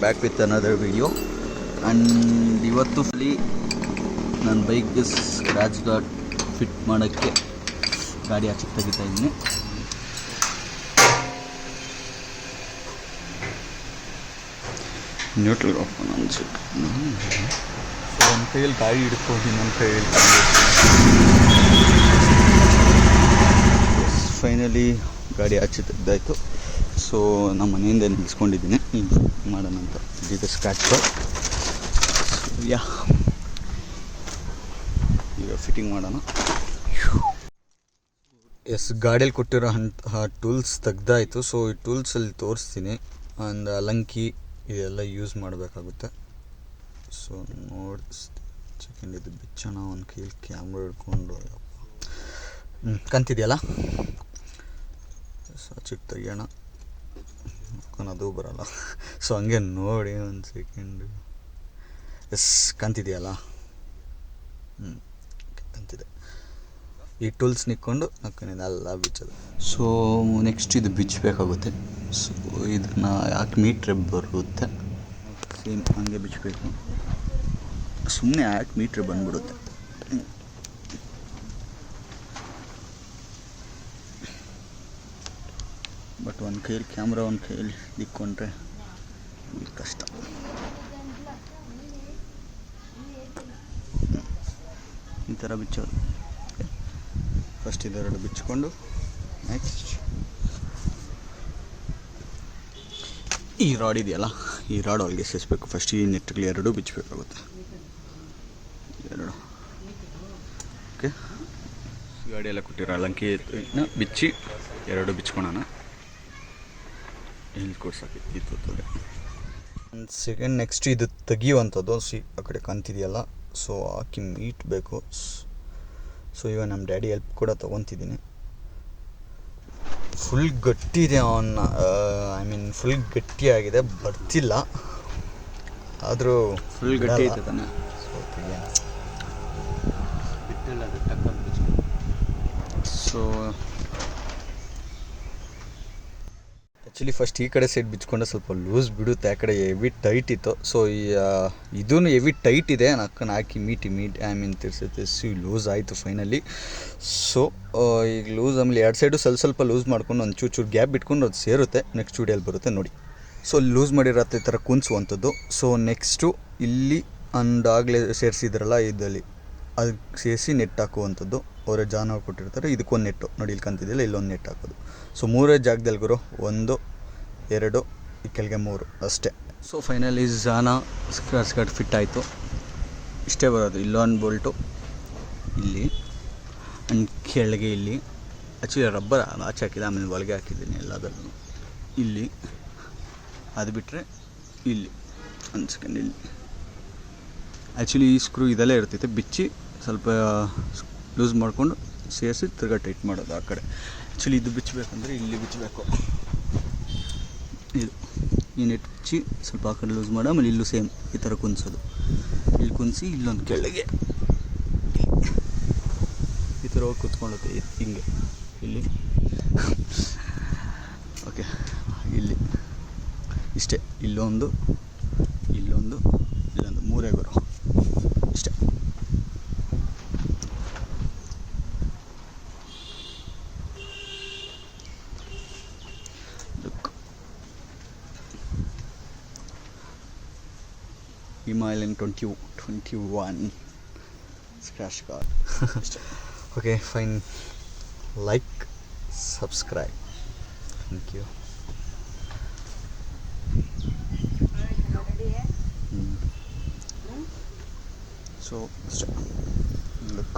Back with another video. And ಇವತ್ತು ನನ್ನ ಬೈಕ್ಗೆ scratch guard fit ಮಾಡೋಕ್ಕೆ ಗಾಡಿ ಆಚೆಗೆ ತೆಗಿತಾ ಇದ್ದೀನಿ. ನ್ಯೂಟ್ರಲ್ ಹಾಕೋಣ ಅನ್ಸುತ್ತೆ. ಸೊ ಒಂದು ಕೈಯಲ್ಲಿ ಗಾಡಿ ಹಿಡ್ಕೊಂಡು ಇನ್ನೊಂದು ಕೈಯಲ್ಲಿ ಫೈನಲಿ ಗಾಡಿ ಆಚೆ ತೆಗ್ದಾಯಿತು. ಸೊ ನಮ್ಮ ಮನೆಯಿಂದ ನಿಲ್ಲಿಸ್ಕೊಂಡಿದ್ದೀನಿ ಮಾಡೋಣ ಅಂತ. ಇದು ಸ್ಕ್ರ್ಯಾಚ್ ಗಾರ್ಡ್. ಯಾ ಈಗ ಫಿಟ್ಟಿಂಗ್ ಮಾಡೋಣ. ಎಸ್, ಗಾಡಿಯಲ್ಲಿ ಕೊಟ್ಟಿರೋ ಅಂತಹ ಟೂಲ್ಸ್ ತೆಗ್ದಾಯಿತು. ಸೊ ಈ ಟೂಲ್ಸಲ್ಲಿ ತೋರಿಸ್ತೀನಿ. ಆ್ಯಂಡ್ ಲಂಕಿ ಇದೆಲ್ಲ ಯೂಸ್ ಮಾಡಬೇಕಾಗುತ್ತೆ. ಸೊ ಸೆಕೆಂಡ್ ಇದು ಬಿಚ್ಚೋಣ. ಒಂದು ಕೈಯಲ್ಲಿ ಕ್ಯಾಮ್ರಾ ಹಿಡ್ಕೊಂಡು ಕಂತಿದೆಯಲ್ಲ, ಸೊ ಚಿಕ್ಕ ತೆಗಿಯೋಣ. ಅದು ಬರೋಲ್ಲ. ಸೊ ಹಂಗೆ ನೋಡಿ ಒಂದು ಸೆಕೆಂಡು. ಎಸ್, ಕಂತಿದೆಯಲ್ಲ, ಕಂತಿದೆ. ಈ ಟೂಲ್ಸ್ ನಿಕ್ಕೊಂಡು ನಕ್ಕನೆಲ್ಲ ಬಿಚ್ಚೋದು. ಸೊ ನೆಕ್ಸ್ಟ್ ಇದು ಬಿಚ್ಚಬೇಕಾಗುತ್ತೆ. ಸೊ ಇದನ್ನು ಯಾಕೆ ಮೀಟ್ರ್ ಬರುತ್ತೆ, ಸೇಮ್ ಹಂಗೆ ಬಿಚ್ಚಬೇಕು. ಸುಮ್ಮನೆ ಯಾಕೆ ಮೀಟ್ರ್ ಬಂದ್ಬಿಡುತ್ತೆ. ಬಟ್ ಒಂದು ಕೈಯಲ್ಲಿ ಕ್ಯಾಮ್ರಾ, ಒಂದು ಕೈಯಲ್ಲಿ ಇಕ್ಕೊಂಡ್ರೆ ಕಷ್ಟ. ಈ ಥರ ಬಿಚ್ಚೋದು. ಫಸ್ಟ್ ಇದೆರಡು ಬಿಚ್ಕೊಂಡು ನೆಕ್ಸ್ಟ್ ಈ ರಾಡ್ ಇದೆಯಲ್ಲ, ಈ ರಾಡ್ ಒಳಗೆ ಸೇರಿಸ್ಬೇಕು. ಫಸ್ಟ್ ಈ ನೆಟ್ಗಳು ಎರಡು ಬಿಚ್ಚಬೇಕಾಗುತ್ತೆ, ಎರಡು. ಓಕೆ, ಗಾಡಿ ಎಲ್ಲ ಕೊಟ್ಟಿರೋ ಲಂಕಿನ ಬಿಚ್ಚಿ ಎರಡು ಬಿಚ್ಕೊಳೋಣ. ಇಲ್ಲಿ ಕೊಡ್ಸೋಕೆ ಇರ್ತದೆ. ಒಂದು ಸೆಕೆಂಡ್. ನೆಕ್ಸ್ಟ್ ಇದು ತೆಗಿಯುವಂಥದ್ದು. ಆ ಕಡೆ ಕಂತಿದೆಯಲ್ಲ, ಸೊ ಹಾಕಿ ಮೀಟ್ ಬೇಕು. ಸೊ ಇವಾಗ ನಮ್ಮ ಡ್ಯಾಡಿ ಹೆಲ್ಪ್ ಕೂಡ ತೊಗೊತಿದ್ದೀನಿ. ಫುಲ್ ಗಟ್ಟಿ ಇದೆ ಅವನ್ನ, ಫುಲ್ ಗಟ್ಟಿಯಾಗಿದೆ, ಬರ್ತಿಲ್ಲ. ಆದರೂ ಫುಲ್ ಗಟ್ಟಿ ಐತೆ ತಾನೆ. ಸೊ ಆ್ಯಕ್ಚುಲಿ ಫಸ್ಟ್ ಈ ಕಡೆ ಸೈಡ್ ಬಿಚ್ಕೊಂಡ್ರೆ ಸ್ವಲ್ಪ ಲೂಸ್ ಬಿಡುತ್ತೆ. ಆ ಕಡೆ ಹೆವಿ ಟೈಟ್ ಇತ್ತು. ಸೊ ಇದೂ ಹೆವಿ ಟೈಟ್ ಇದೆ. ನಕ್ಕನ್ನು ಹಾಕಿ ತಿರ್ಸಿ ಲೂಸ್ ಆಯಿತು ಫೈನಲಿ. ಸೊ ಈಗ ಲೂಸ್ ಆಮೇಲೆ ಎರಡು ಸೈಡು ಸ್ವಲ್ಪ ಲೂಸ್ ಮಾಡ್ಕೊಂಡು ಒಂದು ಚೂರು ಗ್ಯಾಪ್ ಬಿಟ್ಕೊಂಡು ಅದು ಸೇರುತ್ತೆ. ನೆಕ್ಸ್ಟ್ ವಿಡಿಯೋಲ್ಲಿ ಬರುತ್ತೆ ನೋಡಿ. ಸೊ ಲೂಸ್ ಮಾಡಿರತ್ತೆ ಈ ಥರ ಕುಣಿಸುವಂಥದ್ದು. ಸೊ ನೆಕ್ಸ್ಟು ಇಲ್ಲಿ ಒಂದಾಗಲೇ ಸೇರಿಸಿದ್ರಲ್ಲ, ಇದಲ್ಲಿ ಅದಕ್ಕೆ ಸೇರಿಸಿ ನೆಟ್ ಹಾಕುವಂಥದ್ದು. ಅವರೇ ಜಾನ ಕೊಟ್ಟಿರ್ತಾರೆ. ಇದಕ್ಕೊಂದು ನೆಟ್ಟು ನೋಡಿ, ಇಲ್ಲಿ ಕಂತಿದೆಯಲ್ಲ, ಇಲ್ಲೊಂದು ನೆಟ್ ಹಾಕೋದು. ಸೊ ಮೂರೇ ಜಾಗದಲ್ಲಿ ಗುರು, 1 2 ಈ ಕೆಳಗೆ 3 ಅಷ್ಟೇ. ಸೊ ಫೈನಲಿ ಜಾನ ಸ್ಕ್ರ್ಯಾಚ್ ಗಾರ್ಡ್ ಫಿಟ್ ಆಯಿತು. ಇಷ್ಟೇ ಬರೋದು. ಇಲ್ಲೊಂದು ಬೋಲ್ಟು ಇಲ್ಲಿ ಆ್ಯಂಡ್ ಕೆಳಗೆ ಇಲ್ಲಿ. ಆ್ಯಕ್ಚುಲಿ ರಬ್ಬರ್ ಆಚೆ ಹಾಕಿದೆ, ಆಮೇಲೆ ಒಳಗೆ ಹಾಕಿದ್ದೀನಿ ಎಲ್ಲದಲ್ಲೂ. ಇಲ್ಲಿ ಅದು ಬಿಟ್ಟರೆ ಇಲ್ಲಿ ಒಂದು ಸೆಕೆಂಡ್. ಇಲ್ಲಿ ಆ್ಯಕ್ಚುಲಿ ಈ ಸ್ಕ್ರೂ ಇದೆಲ್ಲ ಇರ್ತೈತೆ. ಬಿಚ್ಚಿ ಸ್ವಲ್ಪ ಲೂಸ್ ಮಾಡಿಕೊಂಡು ಸೇರಿಸಿ ತಿರ್ಗಾ ಟೈಟ್ ಮಾಡೋದು ಆ ಕಡೆ. ಆ್ಯಕ್ಚುಲಿ ಇದು ಬಿಚ್ಚಬೇಕಂದ್ರೆ ಇಲ್ಲಿ ಬಿಚ್ಚಬೇಕು. ಇದು ಈ ನೆಟ್ ಬಿಚ್ಚಿ ಸ್ವಲ್ಪ ಆ ಕಡೆ ಲೂಸ್ ಮಾಡಿ ಆಮೇಲೆ ಇಲ್ಲೂ ಸೇಮ್ ಈ ಥರ ಕುಣಿಸೋದು. ಇಲ್ಲಿ ಕುಣಿಸಿ ಇಲ್ಲೊಂದು ಕೆಳಗೆ ಈ ಥರ ಹೋಗಿ ಕುತ್ಕೊಳ್ಳುತ್ತೆ ಹಿಂಗೆ. ಇಲ್ಲಿ ಓಕೆ, ಇಲ್ಲಿ ಇಷ್ಟೇ. ಇಲ್ಲೊಂದು ಇಲ್ಲೊಂದು ಇಲ್ಲೊಂದು, ಮೂರೇ ಗುರು, ಇಷ್ಟೇ. Himalayan 2021 Crash Guard. Okay, fine. Like, subscribe. Thank you. So, look.